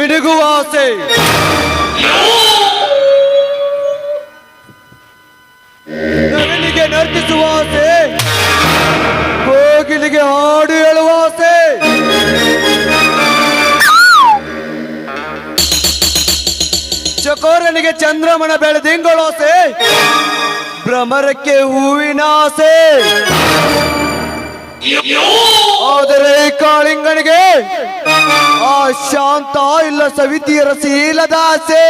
ಮಿಡುಗುವ ಆಸೆ, ನವಿಲಿಗೆ ನರ್ತಿಸುವ ಆಸೆ, ಕೋಗಿಲಿಗೆ ಹಾಡು ಹೇಳುವ ಆಸೆ, ಚಕೋರನಿಗೆ ಚಂದ್ರಮನ ಬೆಳೆದಿಂಗಳ ಆಸೆ, ಭ್ರಮರಕ್ಕೆ ಹೂವಿನ ಆಸೆ. ಆದರೆ ಕಾಳಿಂಗನಿಗೆ ಆ ಶಾಂತ ಇಲ್ಲ ಸವಿತಿಯರ ಶೀಲದ ಆಸೆ.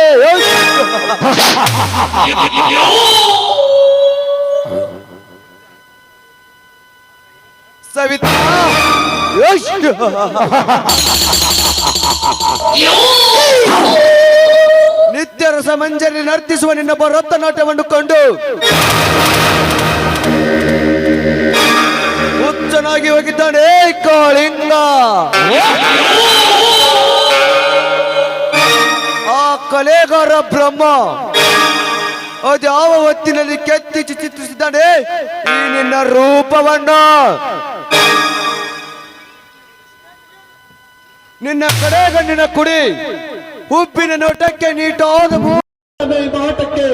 ಸವಿತಾ ನಿತ್ಯ ರಸಮಂಜರಿ ನರ್ತಿಸುವ ನಿನ್ನ ಭರತನಾಟ್ಯವನ್ನು ಕಂಡು ಹುಚ್ಚನಾಗಿ ಹೋಗಿದ್ದಾನೆ ಕಾಳಿಂಗ. ಆ ಕಲೆಗಾರ ಬ್ರಹ್ಮ ಅದ್ಯಾವ ಹೊತ್ತಿನಲ್ಲಿ ಕೆತ್ತಿ ಚಿತ್ರಿಸಿದ್ದಾನೆ ಈ ನಿನ್ನ ರೂಪವನ್ನ. ನಿನ್ನ ಕಡೆಗಣ್ಣಿನ ಕುಡಿ, ಉಪ್ಪಿನ ನೋಟಕ್ಕೆ ನೀಟಾದ ಮಾಟಕ್ಕೆ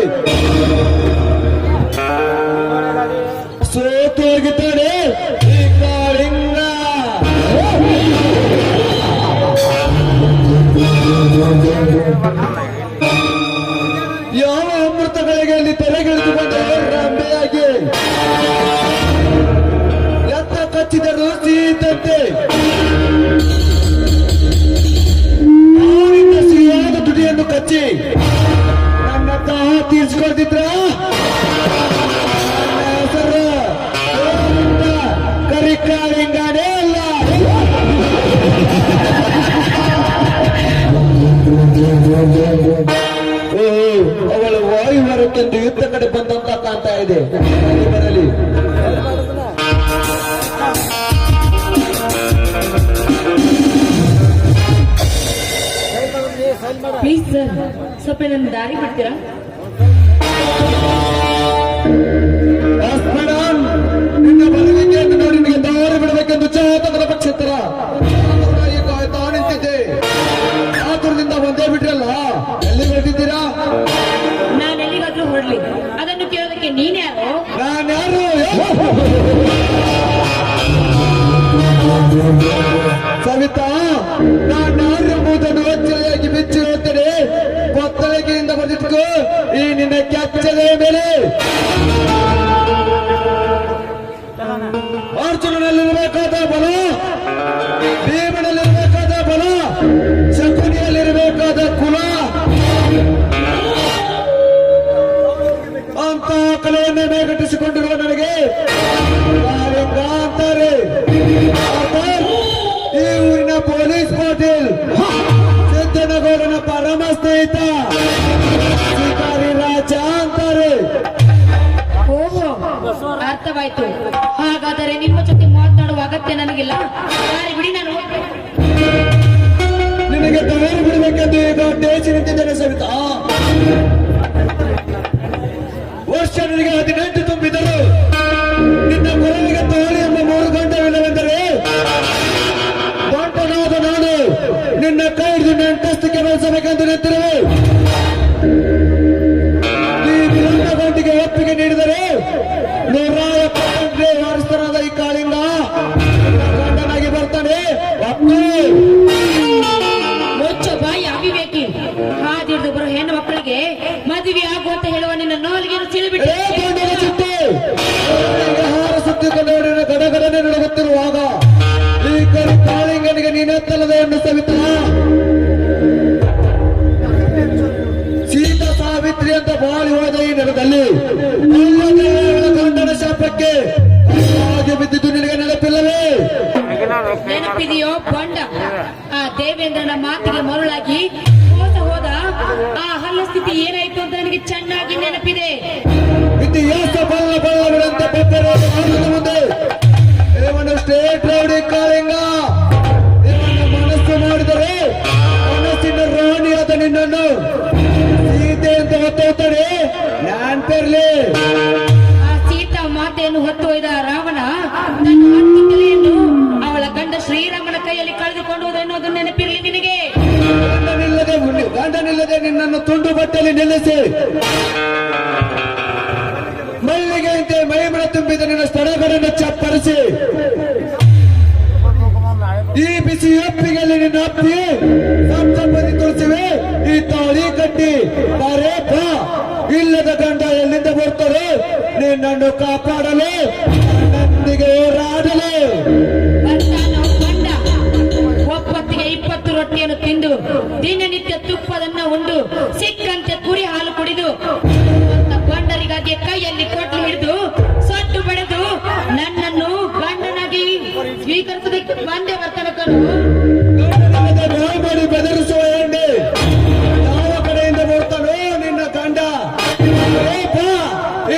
ಸೋತು ಹೋಗಿದ್ದಾನೆ ಈ ಕಾಳಿಂಗ. ಯಾವ ಅಮೃತಗಳಿಗೆ ಅಲ್ಲಿ ತೆರೆಗಿಳಿದುಕೊಂಡೆ ರಂಬೆಯಾಗಿ ಎತ್ತ ಕಚ್ಚಿದರು ಸೀತಂತೆ ಸಿಹಿಯಾದ ತುಟಿಯನ್ನು ಕಚ್ಚಿ ನನ್ನ ದಾಹ ತೀರ್ಸ್ಕೊಳ್ತಿದ್ರ. ಹೆಸರು ಕರಿಕಾಳಿಂಗನೇ ಅಲ್ಲ. ಅವಳ ವಾಯುವರಕ್ಕೆಂದು ಯುದ್ಧ ಕಡೆ ಬಂದಂತ ಕಾಣ್ತಾ ಇದೆ. ಬರಲಿ ಪ್ಲೀಸ್ ಸರ್, ಸ್ವಲ್ಪ ನನ್ನ ದಾರಿ ಬಿಡ್ತೀರಾ? ನಿನ್ನ ಬರುವಿಕೆಯನ್ನು ನೋಡಿ ನಿಮಗೆ ದಾರಿ ಬಿಡಬೇಕೆಂದು ಚಾತಕದ ಪಕ್ಷೇತರ ಕಾಯ್ತಾ ನಿಂತಿದ್ದೆ. ಆತುರದಿಂದ ಒಂದೇ ಬಿಟ್ರಲ್ಲ, ಎಲ್ಲಿ ಹೊರಟಿದ್ದೀರಾ? ನಾನು ಎಲ್ಲಿಗಾದ್ರೂ ಹೊರಡ್ಲಿ, ಅದನ್ನು ಕೇಳೋದಕ್ಕೆ ನೀನ್ಯಾರು? ನಾನ್ಯಾರು? ಸವಿತಾ, ನಾನ್ಯಾರು ಎಂಬುದನ್ನು ಅಚ್ಚರಿಯಾಗಿ ಮೆಚ್ಚಿರುತ್ತೇನೆ. ಕೊತ್ತಳಿಗೆಯಿಂದ ಬಂದಿಟ್ಟು ಈ ನಿನ್ನ ಕೆಚ್ಚಲೆಯ ಮೇಲೆ ಅರ್ಜುನನಲ್ಲಿರಬೇಕಾದ ಬಲ, ಭೀಮನಲ್ಲಿರಬೇಕಾದ ಬಲ, ಶಕುನಿಯಲ್ಲಿರಬೇಕಾದ ಕುಲ ಅಂತ ಕಲೆಯನ್ನೇ ಮೇಘಟಿಸಿಕೊಂಡಿರುವ ನನಗೆ ಕಾಳಿಂಗ ಅಂತಾರೆ. ಈ ಊರಿನ ಪೊಲೀಸ್ ಪಾಟೀಲ್ ಸಿದ್ದನಗೌಡನ ಪರಮ ಸ್ನೇಹಿತ ಶಿಕಾರಿ ರಾಜ ಅಂತಾರೆ. ಓಹೋ, ಅರ್ಥವಾಯ್ತು. ಹಾಗಾದರೆ ನಿಮ್ಮ ಜೊತೆ ಮಾತನಾಡುವ ಅಗತ್ಯ ನನಗಿಲ್ಲ. ದಾರಿ ಬಿಡಿ, ನಾನು ನಿನಗೆ ದಾರಿ ಬಿಡಬೇಕೆಂದು ಈಗ ದೇಶಿ ನಿಂತಿದ್ದೇನೆ ಸವಿತಾ. ವರ್ಷ ನಿನಗೆ 18 ತುಂಬಿದರು. ನಿನ್ನ ಕೊರಳಿಗೆ ತಾಳಿ ಎಂಬ 3 ಗಂಟೆವಿಲ್ಲವೆಂದರೆ ಬಂಟನಾದ ನಾನು ನಿನ್ನ ಕೈ ಹಿಡಿದು ನೆಂಟಸ್ತಿಗೆ ಬೆಳೆಸಬೇಕೆಂದು ನಿಂತಿರುವೆ. ಈ ವಿಲಂಬ ಗಂಟಿಗೆ ಒಪ್ಪಿಗೆ ನೀಡಿದರೆ 170 ವಾರಿಸ್ತನಾದ ಈ ಕಾಳಿಂಗ ಗಂಡನಾಗಿ ಬರ್ತಾನೆ. ಮುಚ್ಚ ಬಾಯಿ ಅವಿವೇಕಿ. ಹಾದಿಡ್ದು ಬರೋ ಹೆಣ್ಣು ಮಕ್ಕಳಿಗೆ ಮದುವೆ ಆಗುವಂತ ಹೇಳುವ ನಿನ್ನ ನಾಲಿಗೆ ಸಿಳಿಬಿಟ್ಟೆ. ಸುತ್ತಿಕೊಂಡು ಗಡಗಡನೆ ನಡುಗುತ್ತಿರುವಾಗ ಈ ಕರಿ ಕಾಳಿಂಗನಿಗೆ ನೀನೆತ್ತಲ್ಲದೆ ಎಂದು ಸವಿತಾ ಸೀತಾ ಸಾವಿತ್ರಿ ಅಂತ ಬಾಳಿ ಹೋದ ಈ ನೆಲದಲ್ಲಿ ಗಂಡನ ಶಾಪಕ್ಕೆ ಹಾಗೆ ಬಿದ್ದಿದ್ದು ನಿನಗೆ ನೆನಪಿಲ್ಲವೇ? ನೆನಪಿದೆಯೋ ಬಂಡ? ಆ ದೇವೇಂದ್ರನ ಮಾತಿಗೆ ಮರುಳಾಗಿ ಹೋದ ಆ ಹಲ್ಲ ಸ್ಥಿತಿ ಏನಾಯ್ತು ಅಂತ ನನಗೆ ಚೆನ್ನಾಗಿ ನೆನಪಿದೆ. ಇತಿಹಾಸ ಬಲ್ಲ ಬಲ್ಲವರಂತೆ ಬೆಟ್ಟರೆ ಮುಂದೆ ಇವನು ಸ್ಟೇಟ್ ರೌಡಿ ಕಾಳಿಂಗ. ಇವನ ಮನಸ್ಸು ಮಾಡಿದರೆ ಮನಸ್ಸಿನ ರಾಣಿಯಾದ ನಿನ್ನನ್ನು ಸೀತೆ ಅಂತ ಹೊತ್ತೋಗ್ತಾನೆ. ನಾನ್ ಪೆರ್ಲಿ ಆ ಸೀತಾ ಮಾತೆಯನ್ನು ಹೊತ್ತು ಒಯ್ದ ರಾವಣ ತನ್ನ ಹತ್ತಿ ತಲೆಯನ್ನು ಅವಳ ಗಂಡ ಶ್ರೀರಾಮನ ಕೈಯಲ್ಲಿ ಕಳೆದುಕೊಂಡು ಹೋದ ಎನ್ನುವುದು ನೆನಪಿರಲಿ ನಿನಗೆ. ಗಂಡನಿಲ್ಲದೆ ನಿನ್ನನ್ನು ತುಂಡು ಬಟ್ಟೆಯಲ್ಲಿ ನಿಲ್ಲಿಸಿ ಮಲ್ಲಿಗೆಯಂತೆ ಮೈಮನ ತುಂಬಿದ ನಿನ್ನ ಸ್ಥಳಗಳನ್ನು ಚಪ್ಪರಿಸಿ ಈ ಬಿಸಿ ಅಪ್ಪಿಗೆಯಲ್ಲಿ ನಿನ್ನ ಅಪ್ಪಿ ಸಂಪತ್ತಿ ತುಳಿಸಿವೆ ಈ ತಾಳಿ ಕಟ್ಟಿ ಬರೇಪ ಇಲ್ಲದ ಗಂಡ ಎಲ್ಲಿಂದ ಬರ್ತಾರೆ ನಿನ್ನನ್ನು ಕಾಪಾಡಲು ನನ್ನೊಂದಿಗೆ ಹೋರಾಡಲು ಬರ್ತಾನೋ ಗಂಡ ಒಪ್ಪತ್ತಿಗೆ 20 ರೊಟ್ಟಿಯನ್ನು ತಿಂದು ದಿನನಿತ್ಯ ತುಪ್ಪದನ್ನ ಉಂಡು ಸಿಕ್ಕಂತೆ ಕುರಿ ಹಾಲು ಕುಡಿದು ಗಂಡರಿಗಾಗಿ ಕೈಯಲ್ಲಿ ಕೊಟ್ಟು ಹಿಡಿದು ಸೊಟ್ಟು ಬಡಿದು ನನ್ನನ್ನು ಗಂಡನಾಗಿ ಸ್ವೀಕರಿಸೋದಕ್ಕೆ ಬಂದೇ ಬರ್ತಾನೆ ಕಣು. ನೋವು ಮಾಡಿ ಬೆದರಿಸುವ ಎಣ್ಣೆ ಯಾವ ಕಡೆಯಿಂದ ಬರ್ತಾನೋ ನಿನ್ನ ಗಂಡ ರೇಪ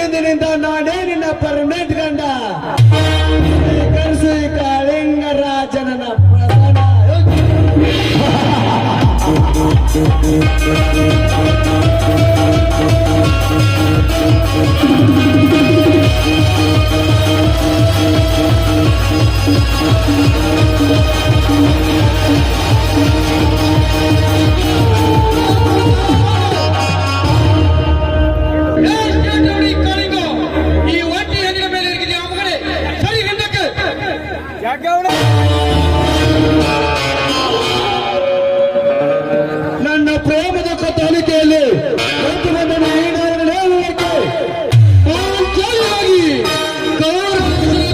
ಇಂದಿನಿಂದ ನಾನೇ ನಿನ್ನ ಪರ್ಮನೆಂಟ್ ಗಂಡ ಸ್ವೀಕರಿಸು ಈ ಕಾಳಿಂಗರಾಜನ ಪ್ರಧಾನ ಈ ಒಂಟಿ ಹೆಣ್ಣಿನ ಮೇಲೆ ಇರಿಗಿದೆ ಆ ಮಗನೇ ಸರಿ ಹಿಂದಕ್ಕೆ ನನ್ನ ಪ್ರೇಮದ ಕಥಾಲಿಕೆಯಲ್ಲಿ ಪ್ರತಿಯೊಂದನ್ನು ಈಡೇರಲೇ ಹೋಗಕ್ಕೆ ಪಾಂಚಾಲಿಯಾಗಿ ಕೌರವರ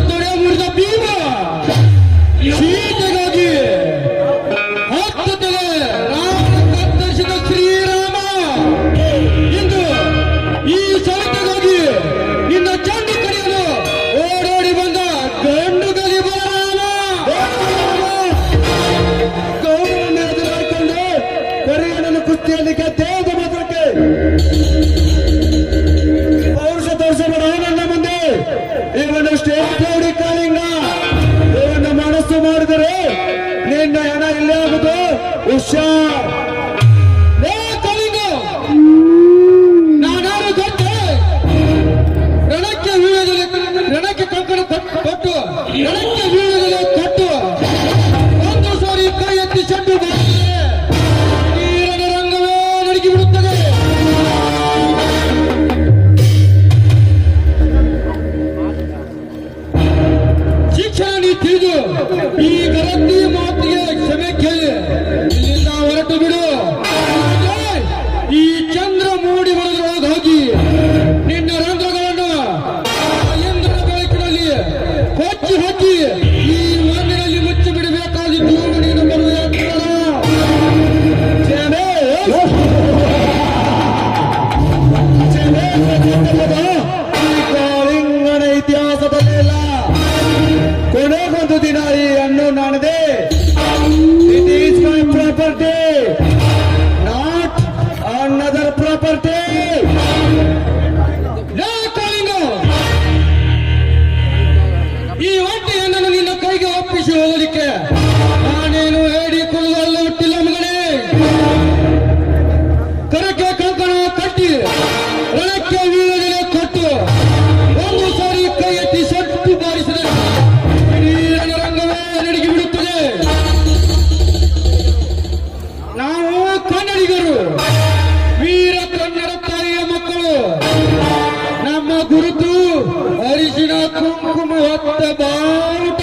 ತೊಡೆ ಮುರಿದ ಭೀಮ ಸೀತೆಗಾಗಿ ಹತ್ತು ತಲೆ ರಾಮ ಕತ್ತರಿಸಿದ ಶ್ರೀರಾಮ ಇಂದು ಈ ಸೌತೆಗಾಗಿ ನಿನ್ನ ಚಂಡಿ ಕಡಿಯಲು ಓಡೋಡಿ ಬಂದ ಗಂಡು ಗಲಿ ಬಲರಾಮ ಗೌರವವನ್ನು ಎದುರಾಕೊಂಡು ಕರಿಯಣ್ಣನ ಕುಸ್ತಿಯಲ್ಲಿ ಗೆದ್ದೇದ ಮಾತ್ರಕ್ಕೆ ಪೌರುಷ ತೋರಿಸಬೇಡ ನನ್ನ ಮುಂದೆ ಇವನು ಸ್ಟೇಟ್ ಗೌಡಿ ಕಾಳಿಂಗ ಇವನ್ನ ಮನಸ್ಸು ಮಾಡಿದರೆ ನಿನ್ನ ಹಣ ಇಲ್ಲೇ ಆಗುದು ಹುಷಾರ್ ಲೇ ಕಲಿಂಗ ನಾನಾರು ಗೊತ್ತೇ ರಣಕ್ಕೆ ವೀಳ್ಯದಲ್ಲಿ ರಣಕ್ಕೆ ಕಂಕಣ ಕೊಟ್ಟು ರಣಕ್ಕೆ ವೀಳ್ಯದಲ್ಲಿ ಕೊಟ್ಟು ಒಂದು ಸಾರಿ ಕೈ ಎತ್ತಿ ಚೆಂಡು ಬಾರಿಸಿದರೆ ಈ ರಣರಂಗವೇ ನಡುಗಿ ಬಿಡುತ್ತದೆ. ಶಿಕ್ಷಣ ನೀ ತಿಳಿದು ಈ ಗರತಿ ಮಾತಿಗೆ ಕ್ಷಮೆ ಕೇಳಿ ಇಲ್ಲಿಂದ ಹೊರಟು ಬಿಡು. ಆದರೆ ಈ ಚಂದ್ರ ಮೂಡಿ ಬರೋದ್ರೊಳಗೆ ಹೋಗಿ ನಿನ್ನ ರಂಧ್ರಗಳನ್ನು ಇಂದ್ರನ ಬೆಳಕಿನಲ್ಲಿ ಹೊಚ್ಚಿ ಹೊಚ್ಚಿ ಈ ಮಣ್ಣಿನಲ್ಲಿ ಮುಚ್ಚಿ ಬಿಡಬೇಕಾದಿದ್ದು ನೀನು ಬರುವ ಕ್ಷಮೆ ಕ್ಷಮೆ ಪ್ರತಿಫಲದ ಈ ಕಾಳಿಂಗನ ಇತಿಹಾಸದಲ್ಲಿಲ್ಲ ಕೊನೆಗೊಂದು ದಿನ ಈ ಹಣ್ಣು ನಾನದೆ it is my property not another property ಲೇ ಕಾಳಿಂಗ ಈ ಒಂಟೆಯನ್ನು ನಿನ್ನ ಕೈಗೆ ಒಪ್ಪಿಸಿ ಹೋಗಲಿಕ್ಕೆ ನಾನೇನು ಹೇಳಿ ಕುಲದಲ್ಲ ಹುಟ್ಟಿಲ್ಲ ಮಗನೇ. ಕರಕ್ಕೆ ಕಂಕಣ ಕಟ್ಟಿ ರಣಕ್ಕೆ ವೀಳ್ಯದೆಲೆ ಕೊಟ್ಟು ಒಂದು ಸಾರಿ ಕೈ ಎತ್ತಿ ಸಟ್ಟು ಬಾರಿಸಿದರೆ ಇಡೀ ರಣರಂಗವೇ ನಡುಗಿ ಬಿಡುತ್ತದೆ. ನಾವು ಕನ್ನಡಿಗರು ವೀರ ಕನ್ನಡ ತಾಯಿಯ ಮಕ್ಕಳು. ನಮ್ಮ ಗುರುತು ಅರಿಶಿನ ಕುಂಕುಮ ಹೊತ್ತ ಬಾವುಟ.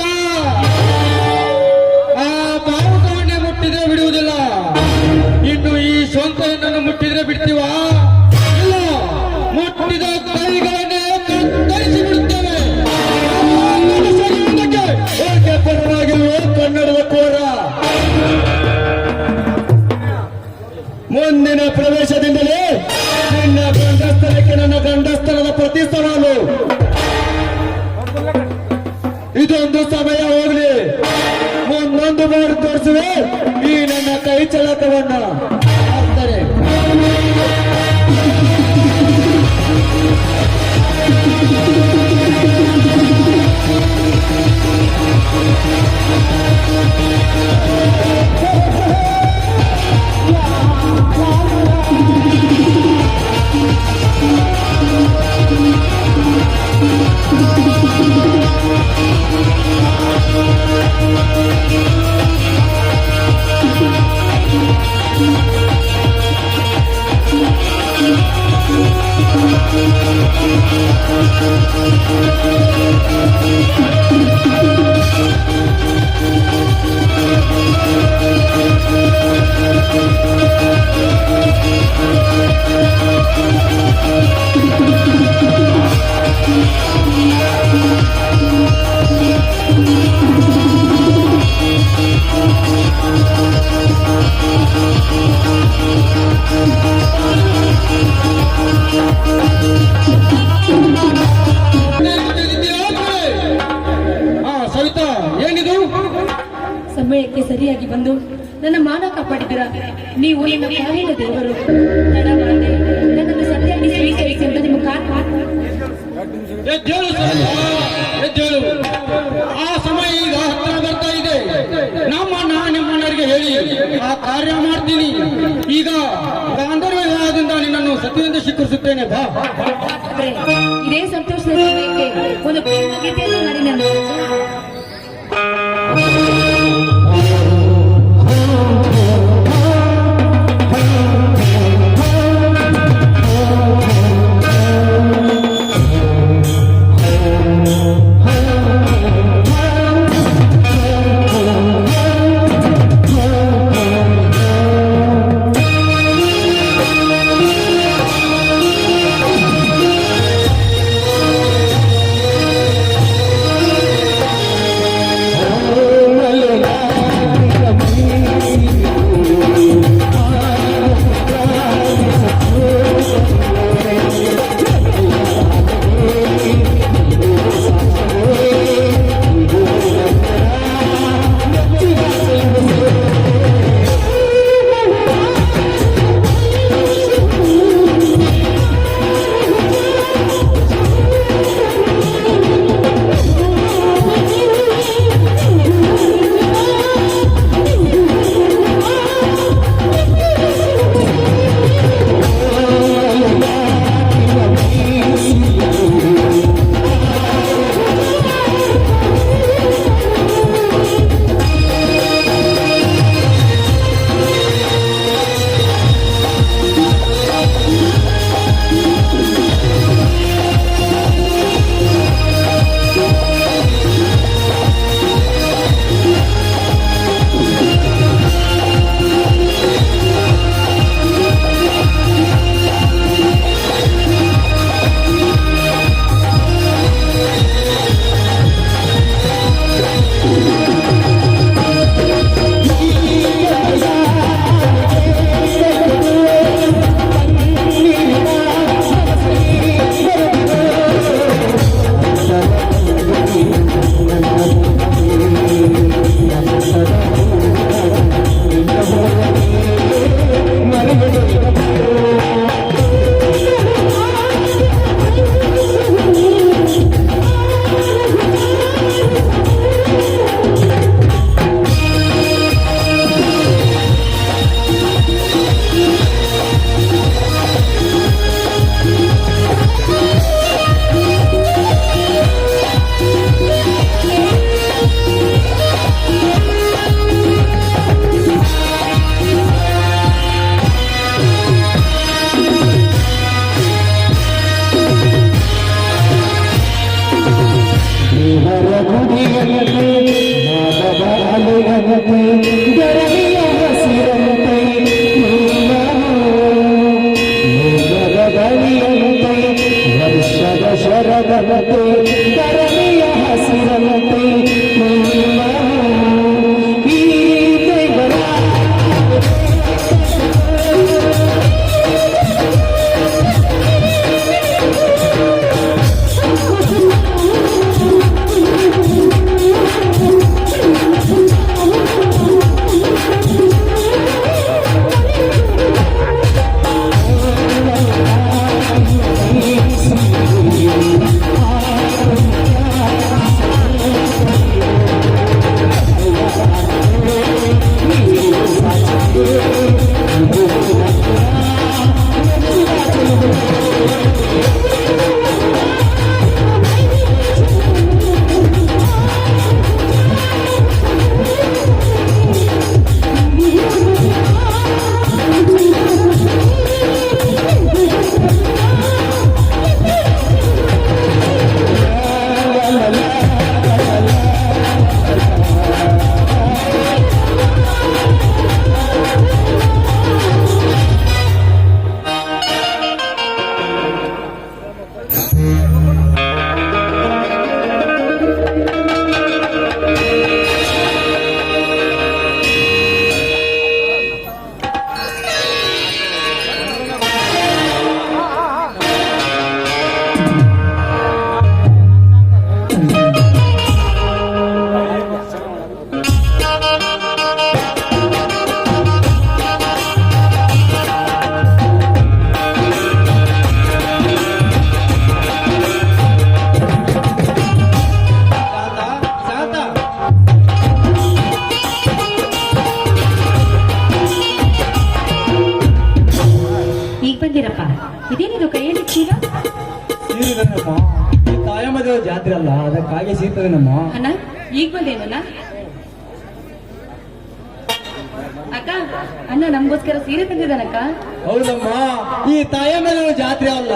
ಆ ಬಾವುಟವನ್ನೇ ಮುಟ್ಟಿದ್ರೆ ಬಿಡುವುದಿಲ್ಲ. ಇನ್ನು ಈ ಸ್ವಂತ ಹೆಣ್ಣನ್ನು ಮುಟ್ಟಿದ್ರೆ ಬಿಡ್ತೀವಾ? ಇಲ್ಲ, ಮುಟ್ಟಿದ ಕೈಗಳನ್ನೇ ಕತ್ತರಿಸಿ ಬಿಡುತ್ತೇವೆ. ಸರಿ ಮುಂದಕ್ಕೆ. ಏಕೆ ಪರವಾಗಿಲ್ವೋ ಕನ್ನಡದ ಕೋರ ಮುಂದಿನ ಪ್ರವೇಶದಿಂದಲೇ ನಿನ್ನ ಗಂಡಸ್ಥಳಕ್ಕೆ ನನ್ನ ಗಂಡಸ್ಥಳದ ಪ್ರತಿ ಸವಾಲು ಇದೊಂದು ಸವಿತಾ, ಏನಿದು? ಸಮಯಕ್ಕೆ ಸರಿಯಾಗಿ ಬಂದು ನನ್ನ ಮಾನ ಕಾಪಾಡಿದಿರ. ನೀವು ನನ್ನ ಕಾಲಿನ ದೇವರು. ತಡ ಮಾಡದೆ ನನ್ನನ್ನು ಸತ್ಯಾಗಿ ಸ್ವೀಕರಿಸಿ ಅಂತ ನಿಮ್ಮ ಎದ್ದೇಳು ಸವಿತಾ, ಎದ್ದೇಳು. ಆ ಸಮಯ ಈಗ ಹತ್ತಿರ ಬರ್ತಾ ಇದೆ. ನಿಮ್ಮಣ್ಣರಿಗೆ ಹೇಳಿ ಆ ಕಾರ್ಯ ಮಾಡ್ತೀನಿ. ಈಗ ಗಾಂಧರ್ವ ವಿವಾಹದಿಂದ ನಿನ್ನನ್ನು ಸತ್ಯದಿಂದ ಸ್ವೀಕರಿಸುತ್ತೇನೆ. ಬಾ. ಇದೇ ಸಂತೋಷದ ಸಮಯಕ್ಕೆ ಒಂದು ಪ್ರೇಮ ಗೀತೆಯನ್ನು ಮಾಡಿ ನನ್ನ Thank you. ದೇವ ಜಾತ್ರೆ ಅಲ್ಲ, ಅದಕ್ಕಾಗಿ ಸಿಗ್ತದೆ ನಮ್ಮ. ಅಣ್ಣ ಈಗ ಬಂದೇನಣ್ಣ? ಅಕ್ಕ ಅಣ್ಣ ನಮ್ಗೋಸ್ಕರ ಸೀರೆ ತಂದಿದ್ದಾನಕ್ಕ. ಹೌದಮ್ಮ, ಈ ತಾಯಮ್ಮ ದೇವ ಜಾತ್ರೆ ಅಲ್ಲ,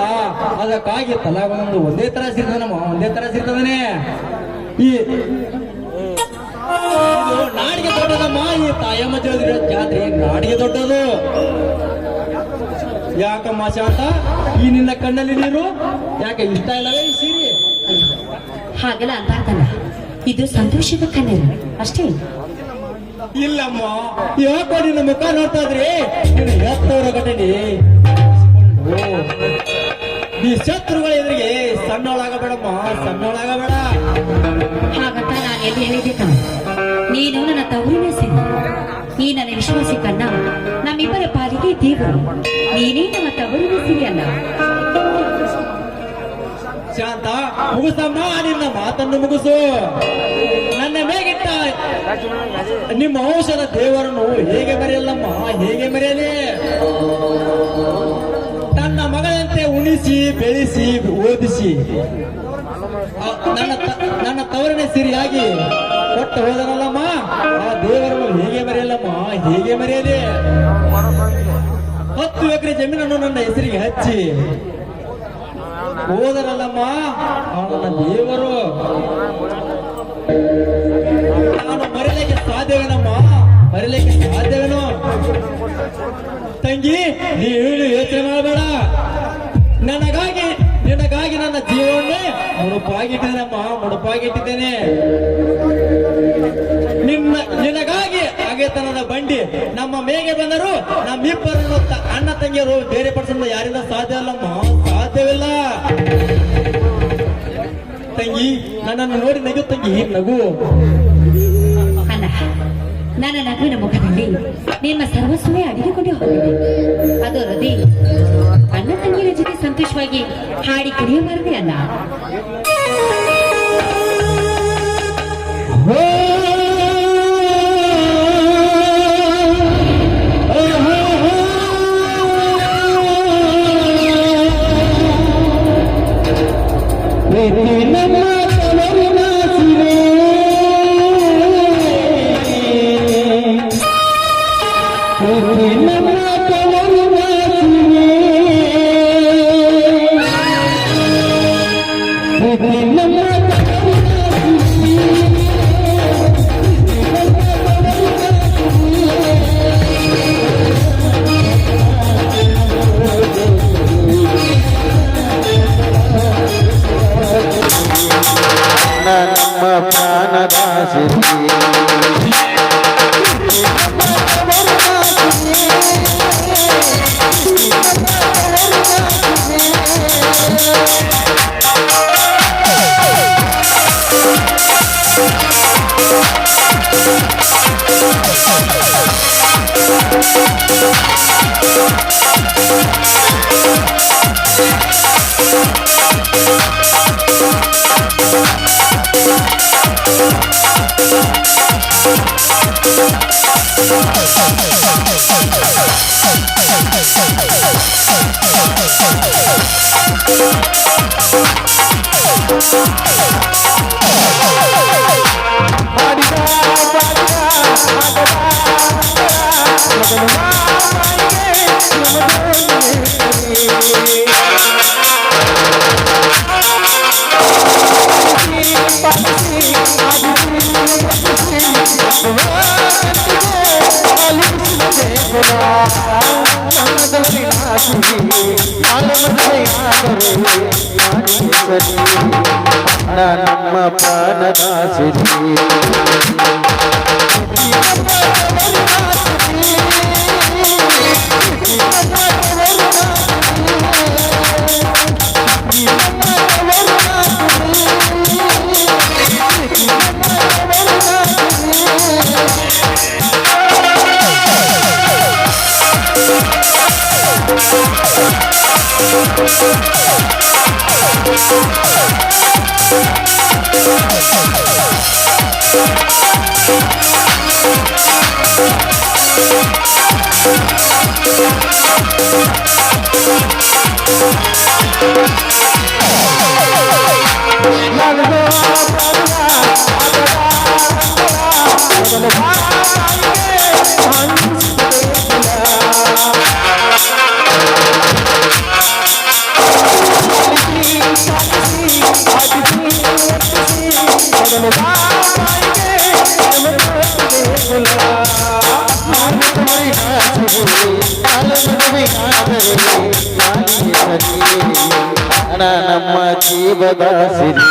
ಅದಕ್ಕಾಗಿ ತಲಾಗೊಂದು ಒಂದೇ ತರ ಸಿಗ್ತದಮ್ಮ, ಒಂದೇ ತರ ಸಿಗ್ತದನೆ. ಈ ಇದು ನಾಡಿಗೆ ದೊಡ್ಡದಮ್ಮ, ಈ ತಾಯಮ್ಮ ದೇವ ಜಾತ್ರೆ ನಾಡಿಗೆ ದೊಡ್ಡದು. ಯಾಕಮ್ಮ ಶಾಂತ, ಈ ನಿನ್ನ ಕಣ್ಣಲ್ಲಿ ನೀರು ಯಾಕೆ? ಇಷ್ಟ ಇಲ್ಲವೇ ಈ ಸೀರೆ? ಹಾಗೆಲ್ಲ ಅನ್ಬಾರ್ದಲ್ಲ, ಇದು ಸಂತೋಷದ ಕಣ್ಣೀರು ಅಷ್ಟೇ. ಇಲ್ಲಮ್ಮ, ಯಾಕೋ ನಿನ್ನ ಮುಖ ನೋಡ್ತಾ ಇದ್ರಿ ನೀನು ಎತ್ತವರ ಘಟನೆ. ಈ ಶತ್ರುಗಳ ಎದುರಿಗೆ ಸಣ್ಣವಳಾಗಬೇಡಮ್ಮ, ಸಣ್ಣವಳಾಗಬೇಡ. ಹಾಗಂತ ನಾನು ಎಲ್ಲಿ ಹೇಳಿದ್ದೆ ಕಣ, ನೀನು ನನ್ನ ತವರಿನ ಸಿರಿ, ನೀ ನನ್ನ ವಿಶ್ವಾಸಿ ಕಣ್ಣ, ನಮ್ಮಿಬ್ಬರ ಪಾಲಿಗೆ ದೇವರು, ನೀನೇ ನಮ್ಮ ತವರಿನ ಸಿರಿ ಅಲ್ಲ. ಶಾಂತ, ಮುಗಿಸಮ್ಮ ನಿನ್ನ ಮಾತನ್ನು ಮುಗಿಸು. ನನ್ನ ಮೇಗಿಟ್ಟ ನಿಮ್ಮ ಔಷಧ ದೇವರನ್ನು ಹೇಗೆ ಮರೆಯಲ್ಲಮ್ಮ, ಹೇಗೆ ಮರೆಯಲಿ? ತನ್ನ ಮಗಳಂತೆ ಉಣಿಸಿ ಬೆಳೆಸಿ ಓದಿಸಿ ನನ್ನ ತವರನೆ ಸಿರಿಯಾಗಿ ಕೊಟ್ಟು ಹೋದನಲ್ಲಮ್ಮ, ಆ ದೇವರನ್ನು ಹೇಗೆ ಮರೆಯಲ್ಲಮ್ಮ, ಹೇಗೆ ಮರೆಯಲಿ? 10 ಎಕರೆ ಜಮೀನನ್ನು ನನ್ನ ಹೆಸರಿಗೆ ಹಚ್ಚಿ ಹೋದರಲ್ಲಮ್ಮ ಆ ನನ್ನ ದೇವರು. ನಾನು ಮರೆಯಲಿಕ್ಕೆ ಸಾಧ್ಯವೇನಮ್ಮ, ಮರೆಯಲಿಕ್ಕೆ ಸಾಧ್ಯವೇನೋ? ತಂಗಿ, ನೀನು ಯೋಚನೆ ಮಾಡಬೇಡ. ನಿನಗಾಗಿ ನನ್ನ ಜೀವವನ್ನೇ ಮುಡುಪಾಗಿಟ್ಟಿದ್ದೇನಮ್ಮ, ಮುಡುಪಾಗಿಟ್ಟಿದ್ದೇನೆ. ನಿನಗಾಗಿ ಅಗೆತನದ ಬಂಡಿ ನಮ್ಮ ಮೇಗೆ ಬಂದರು, ನಮ್ಮಿಬ್ಬರನ್ನು ಅಣ್ಣ ತಂಗಿಯರು ಬೇರೆ ಪಡಿಸಲು ಯಾರಿಂದ ಸಾಧ್ಯ ಅಲ್ಲಮ್ಮ, ಸಾಧ್ಯವಿಲ್ಲ. ತಂಗಿ, ನನ್ನನ್ನು ನೋಡಿ ನಗು ತಂಗಿ, ನಗು. ಅಲ್ಲ, ನನ್ನ ನಗುವಿನ ಮುಖದಲ್ಲಿ ನಿಮ್ಮ ಸರ್ವಸ್ವವೇ ಅಡಿದುಕೊಂಡು ಹೋಗಿದೆ. ಅದು ಹೃದಯ ಅಣ್ಣ ತಂಗಿಯ ಜೊತೆ ಸಂತೋಷವಾಗಿ ಹಾಡಿ ಕುಡಿಯಬಾರದೆ ಅಲ್ಲ. ನಮ್ಮ ಪ್ರಾಣದ ಸಿರಿ ನಮ್ಮ ಪ್ರಾಣದ ಸಿರಿ ಬದಲಾಗದು ಮೊದಲು ಬಾಯಿಗೆ ನಮ್ಮ ಜೀವದ ಸಿರಿ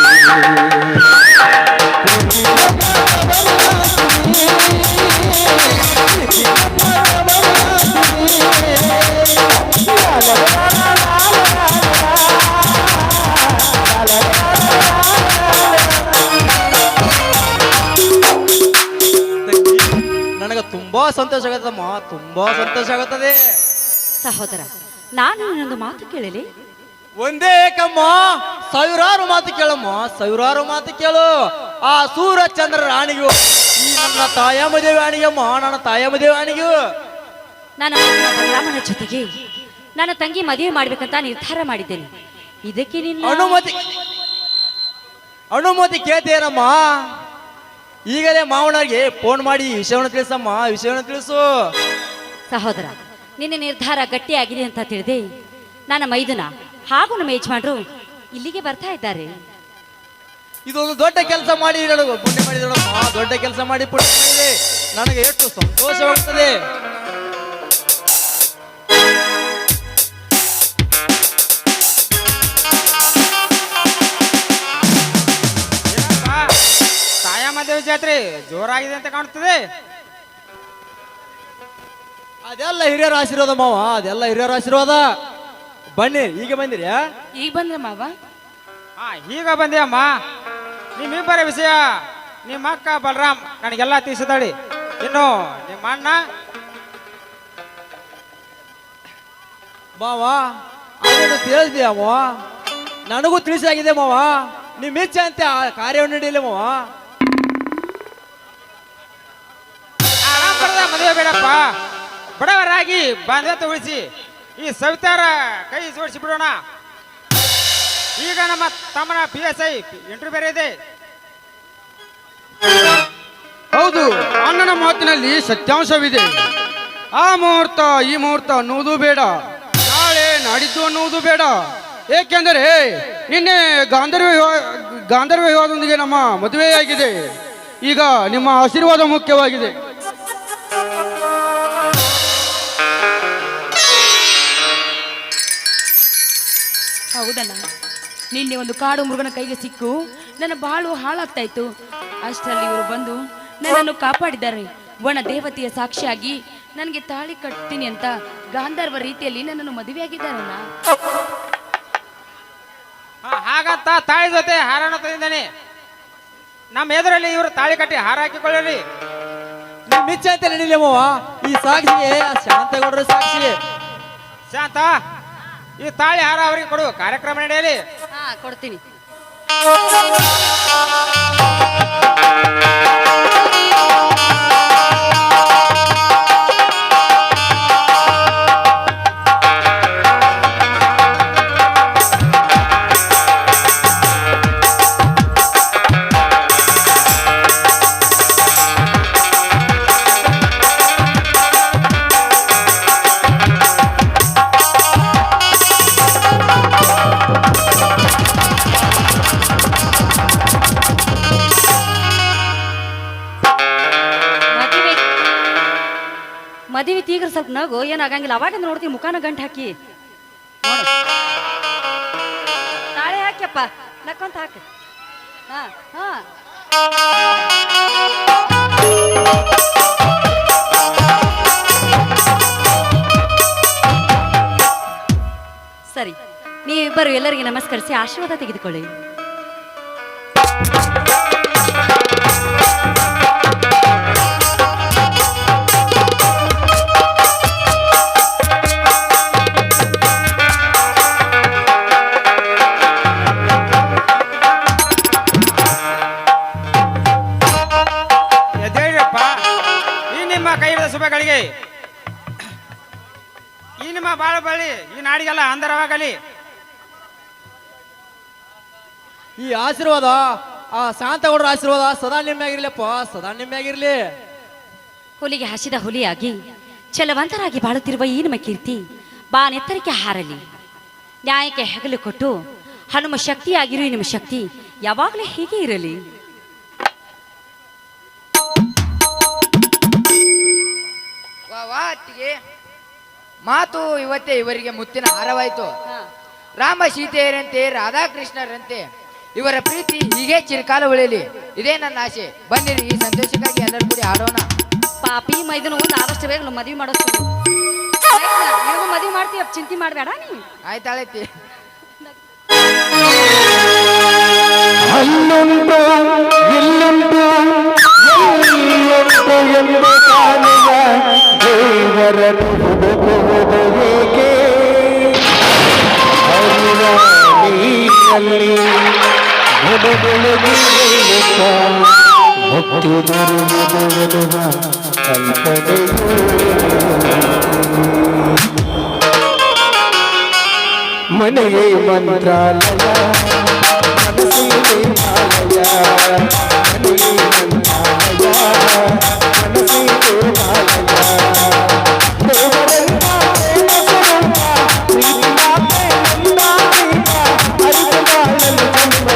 ನನಗೆ ತುಂಬಾ ಸಂತೋಷ ಆಗತ್ತಮ್ಮ, ತುಂಬಾ ಸಂತೋಷ ಆಗುತ್ತದೆ. ಸಹೋದರ, ನಾನು ಇನ್ನೊಂದು ಮಾತು ಕೇಳಲಿ. ಒಂದೇ ಕಮ್ಮ ಸಾವಿರಾರು ಮಾತು ಕೇಳಮ್ಮ, ಸಾವಿರಾರು ಮಾತು ಕೇಳು. ಆ ಸೂರ್ಯ ಚಂದ್ರ ರಾಣಿಗೂ ಈ ನನ್ನ ತಾಯಮ್ಮ ದೇವಾಣಿಗಮ್ಮ, ನನ್ನ ತಾಯಮ್ಮ ದೇವಾಣಿಗೂ ನನ್ನ ಬಲರಾಮನ ಜೊತೆಗೆ ನನ್ನ ತಂಗಿ ಮದುವೆ ಮಾಡ್ಬೇಕಂತ ನಿರ್ಧಾರ ಮಾಡಿದ್ದೇನೆ. ಇದಕ್ಕೆ ನಿನ್ನ ಅನುಮತಿ ಕೇಳ್ತೇನಮ್ಮ? ಈಗಲೇ ಮಾವನವ್ರಿಗೆ ಫೋನ್ ಮಾಡಿ ವಿಷಯವನ್ನು ತಿಳಿಸಮ್ಮ, ವಿಷಯವನ್ನು ತಿಳಿಸು. ಸಹೋದರ, ನಿನ್ನ ನಿರ್ಧಾರ ಗಟ್ಟಿಯಾಗಿದೆ ಅಂತ ತಿಳಿದೆ ನನ್ನ ಮೈದುನ ಹಾಗೂ ನಮ್ಮ ಯಜಮಾನರು ಇಲ್ಲಿಗೆ ಬರ್ತಾ ಇದ್ದಾರೆ. ಇದೊಂದು ದೊಡ್ಡ ಕೆಲಸ ಮಾಡಿ ಪುಣ್ಯ ಮಾಡಿದಳಮ್ಮ, ದೊಡ್ಡ ಕೆಲಸ ಮಾಡಿ ಪುಣ್ಯ ಮಾಡಿದೆ. ನನಗೆ ಎಷ್ಟು ಸಂತೋಷವಾಗ್ತದೆ. ತಾಯಮ್ಮದೇವಿ ಜಾತ್ರೆ ಜೋರಾಗಿದೆ ಅಂತ ಕಾಣುತ್ತದೆ. ಅದೆಲ್ಲ ಹಿರಿಯರ ಆಶೀರ್ವಾದ ಮಾವ, ಅದೆಲ್ಲ ಹಿರಿಯರ ಆಶೀರ್ವಾದ. ಬನ್ನಿ, ಈಗ ಬಂದಿರಿ? ಈಗ ಬಂದ್ರ ಮಾವ? ಈಗ ಬಂದೆ ಅಮ್ಮ. ನಿಮ್ಮಿಬ್ಬರ ವಿಷಯ ನಿಮ್ಮ ಅಕ್ಕ ಬಲರಾಮ್ ನನಗೆಲ್ಲ ತಿಳಿಸಿದಾಳಿ. ಇನ್ನು ನಿಮ್ಮ ಅಣ್ಣ ಮಾವ ಅದನ್ನು ತಿಳಿದ್ಯಾ ಮಾವ? ನನಗೂ ತಿಳಿಸಾಗಿದೆ ಮಾವ. ನಿಮ್ಮ ಇಚ್ಛೆ ಅಂತ ಆ ಕಾರ್ಯವನ್ನು ನಡೀಲಿ ಮಾವ. ಆರಾಮದ ಮದುವೆ ಬೇಡಪ್ಪ, ಬಡವರಾಗಿ ಬಾಂಧವ್ಯ ಉಳಿಸಿ ಈ ಸವಿತಾರ ಕೈ ಜೋಡಿಸಿ ಬಿಡೋಣ. ಈಗ ನಮ್ಮ ತಮ್ಮನ PSI ಇಂಟರ್ವ್ಯೂ ಬೇರೆ ಇದೆ. ಹೌದು, ಅಣ್ಣನ ಮಾತಿನಲ್ಲಿ ಸತ್ಯಾಂಶವಿದೆ. ಆ ಮುಹೂರ್ತ ಈ ಮುಹೂರ್ತ ಅನ್ನುವುದು ಬೇಡ, ನಾಳೆ ನಾಡಿದ್ದು ಅನ್ನುವುದು ಬೇಡ. ಏಕೆಂದರೆ ನಿನ್ನೆ ಗಾಂಧರ್ವ ವಿವಾಹದೊಂದಿಗೆ ನಮ್ಮ ಮದುವೆಯಾಗಿದೆ. ಈಗ ನಿಮ್ಮ ಆಶೀರ್ವಾದ ಮುಖ್ಯವಾಗಿದೆ. ಹೌದಣ್ಣ, ನಿನ್ನೆ ಒಂದು ಕಾಡು ಮೃಗನ ಕೈಗೆ ಸಿಕ್ಕು ನನ್ನ ಬಾಳು ಹಾಳಾಗ್ತಾ ಇತ್ತು. ಅಷ್ಟರಲ್ಲಿ ಇವರು ಬಂದು ನನ್ನನ್ನು ಕಾಪಾಡಿದ್ದಾರೆ. ವನ ದೇವತೆಯ ಸಾಕ್ಷಿಯಾಗಿ ನನಗೆ ತಾಳಿ ಕಟ್ತೀನಿ ಅಂತ ಗಾಂಧರ್ವ ರೀತಿಯಲ್ಲಿ ನನ್ನನ್ನು ಮದುವೆಯಾಗಿದ್ದಾರಣ್ಣ. ಹಾಗಂತ ತಾಳಿ ಜೊತೆ ಹಾರಾಟ ತಂದಿದ್ದಾನೆ. ನಮ್ಮ ಎದುರಲ್ಲಿ ಇವರು ತಾಳಿ ಕಟ್ಟಿ ಹಾರ ಹಾಕಿಕೊಳ್ಳಿ. ನಿಮ್ಮ ಇಚ್ಛೆ ಅಂತ ನಡೀಲಿ ಮಾವ. ಈ ಸಾಕ್ಷಿಗೆ ಶಾಂತಗೌಡರ ಸಾಕ್ಷಿ. ಶಾಂತ, ಈ ತಾಳಿ ಹಾರ ಅವರಿಗೆ ಕೊಡು, ಕಾರ್ಯಕ್ರಮ ನಡೆಯಲಿ. ಕೊಡ್ತೀನಿ. ಮದುವೆ ತೀಗ್ರ ಸ್ವಲ್ಪ ನಗು, ಏನಾಗಂಗಿಲ್ಲ. ಅವಾಗಿಂದ ನೋಡ್ತೀನಿ ಮುಖಾನ ಗಂಟು ಹಾಕಿ ನೋಡು. ತಾಳೆ ಹಾಕ್ಯಪ್ಪ, ನಕ್ಕೊಂತ ಹಾಕ. ಹಾ ಹಾ ಸರಿ, ನೀವಿಬ್ಬರು ಎಲ್ಲರಿಗೆ ನಮಸ್ಕರಿಸಿ ಆಶೀರ್ವಾದ ತೆಗೆದುಕೊಳ್ಳಿ. ಶುಭಗಳಿಗೆ ಈ ನಿಮ್ಮ ಬಾಳ ಬಳ್ಳಿ ಈ ನಾಡಿಗೆಲ್ಲ ಅಂದರವಾಗಲಿ. ಈ ಆಶೀರ್ವಾದ ಆ ಶಾಂತಗೌಡರ ಆಶೀರ್ವಾದ ಸದಾ ನಿಮ್ಮಾಗಿರ್ಲಿಪ್ಪ, ಸದಾ ನಿಮ್ಮಾಗಿರ್ಲಿ. ಹುಲಿಗೆ ಹಸಿದ ಹುಲಿಯಾಗಿ ಛಲವಂತರಾಗಿ ಬಾಳುತ್ತಿರುವ ಈ ನಮ್ಮ ಕೀರ್ತಿ ಬಾನೆತ್ತರಕ್ಕೆ ಹಾರಲಿ. ನ್ಯಾಯಕ್ಕೆ ಹೆಗಲು ಕೊಟ್ಟು ಹನುಮ ಶಕ್ತಿಯಾಗಿರೋ ಈ ನಿಮ್ಮ ಶಕ್ತಿ ಯಾವಾಗಲೂ ಹೀಗೆ ಇರಲಿ. ಅತ್ತಿಗೆ ಮಾತು ಇವತ್ತೇ ಇವರಿಗೆ ಮುತ್ತಿನ ಹಾರವಾಯಿತು. ರಾಮ ಸೀತೆಯರಂತೆ ರಾಧಾಕೃಷ್ಣರಂತೆ ಇವರ ಪ್ರೀತಿ ಹೀಗೆ ಚಿರಕಾಲ ಉಳಿಯಲಿ, ಇದೇ ನನ್ನ ಆಸೆ. ಬನ್ನಿರಿ, ಈ ಸಂತೋಷಕ್ಕಾಗಿ ಎಲ್ಲರೂ ಕೂಡಿ ಆಡೋಣ. ಪಾಪಿ ಮೈದನು ಒಂದು ಆದಷ್ಟು ಬೇಗ ಮದುವೆ ಮಾಡೋದು. ಮದುವೆ ಮಾಡ್ತೀವಿ, ಚಿಂತೆ ಮಾಡಬೇಡ ನೀ. ಆಯ್ತಾಳೈತಿ. ಅಲ್ಲುಂಟು ಇಲ್ಲುಂಟು ಎಲ್ಲಿಯುಂಟು ಎಂದು ಕಾಣುವ ದೇವರನ್ನು ಹುಡುಕುವುದು ಏಕೆ? ಅರಿವ ನೀರಲ್ಲಿ ಮುಡುಗುಳುಗಿ ನಿಲ್ಲುತ್ತ ಮುಕ್ತಿ ದೊರೆಯುವುದು ಕಲ್ಪನೆಯು. ಮನೆಯೇ ಮಂತ್ರಾಲಯ, ಮನಸ್ಸೇ ದೇವಾಲಯ, ಮನೆಯೇ ಮಂತ್ರಾಲಯ, ಮನಸ್ಸೇ ದೇವಾಲಯ. ದೇವರೆಲ್ಲ ಪ್ರೇಮ ಸ್ವರೂಪ, ಪ್ರೀತಿ ಮಾತೆ ನನ್ನ ದೀಪ, ಅರಿತು ಬಾಳಲು ಜನ್ಮದ.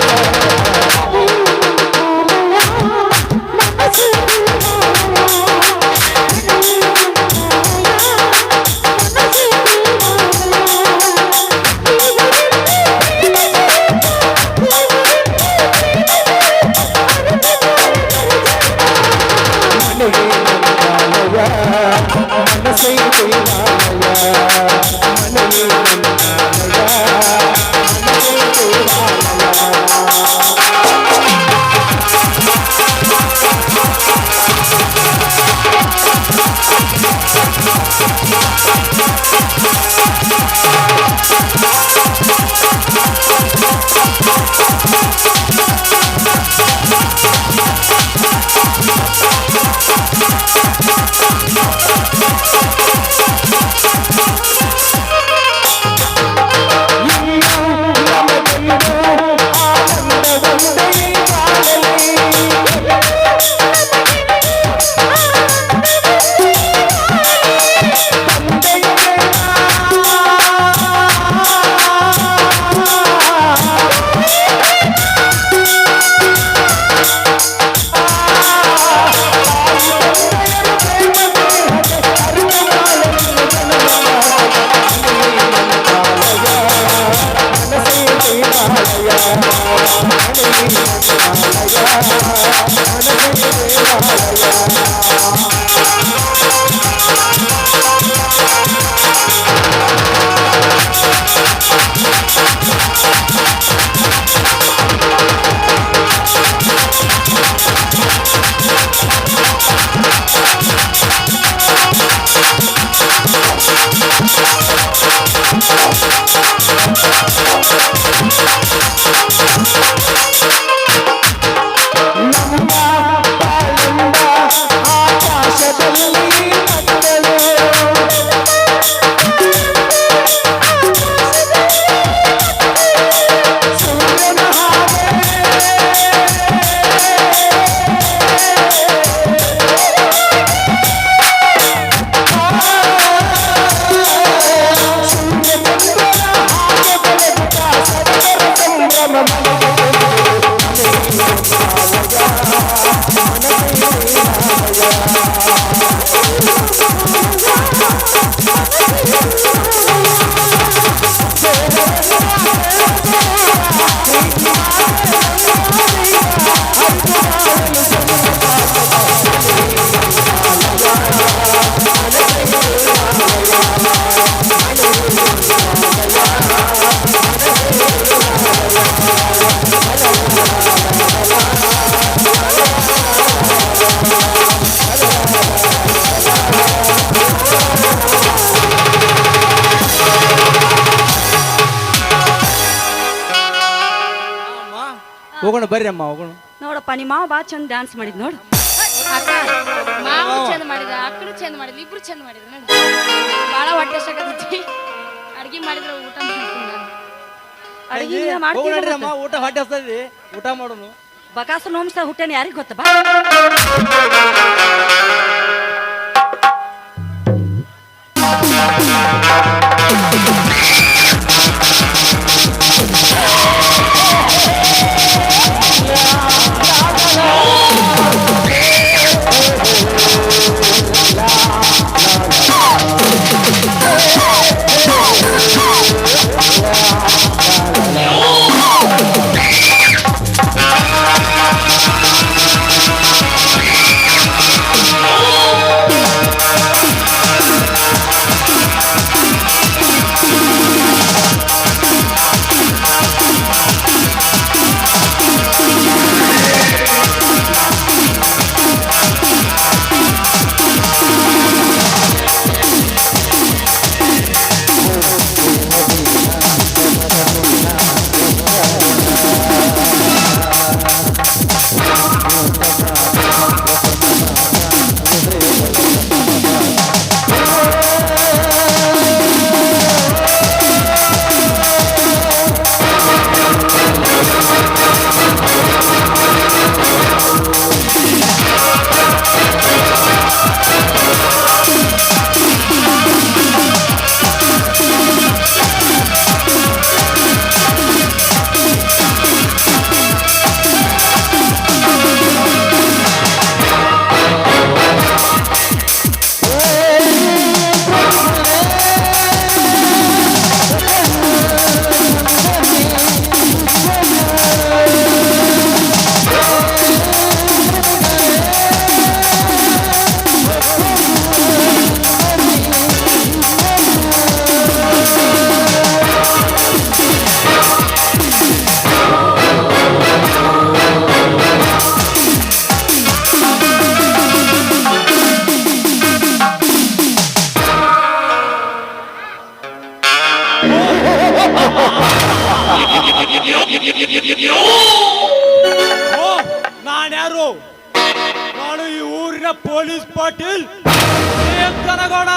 ಹೋಗೋಣ ಬರ್ರಿ ಅಮ್ಮ, ಹೋಗೋಣ. ನೋಡಪ್ಪ, ನಿಮ್ಮ ಮಾವ ಬಾ ಚಂದ ಡ್ಯಾನ್ಸ್ ಮಾಡಿದ್ ನೋಡು. ಮಾವು ಚಂದ ಮಾಡಿದ, ಅಕ್ಕನು ಚಂದ ಮಾಡಿದ್ಲು, ಇಬ್ರು ಚಂದ ಮಾಡಿದ್ರು. ಬಾಳ ಹೊಟ್ಟೆ ಸಾಕತೈತಿ. ಅಡ್ಗೆ ಮಾಡಿದ್ರೆ ಊಟ ಮಾಡ್ತೀನಿ ನಾನು. ಅಡಿಗೆ ಮಾಡ್ತೀವಿ ಊಟ ಹೊಟ್ಟೆ ಹಸ್ತದಿ, ಊಟ ಮಾಡೋನು. ಬಕಾಸು ನೋಮ್ಸ ಹುಟ್ಟೇನೆ ಯಾರಿಗ್ ಗೊತ್ತ ಬಾ. ನಾನ್ಯಾರು? ನಾನು ಈ ಊರಿನ ಪೊಲೀಸ್ ಪಾಟೀಲ್ ಕನಗೌಡ.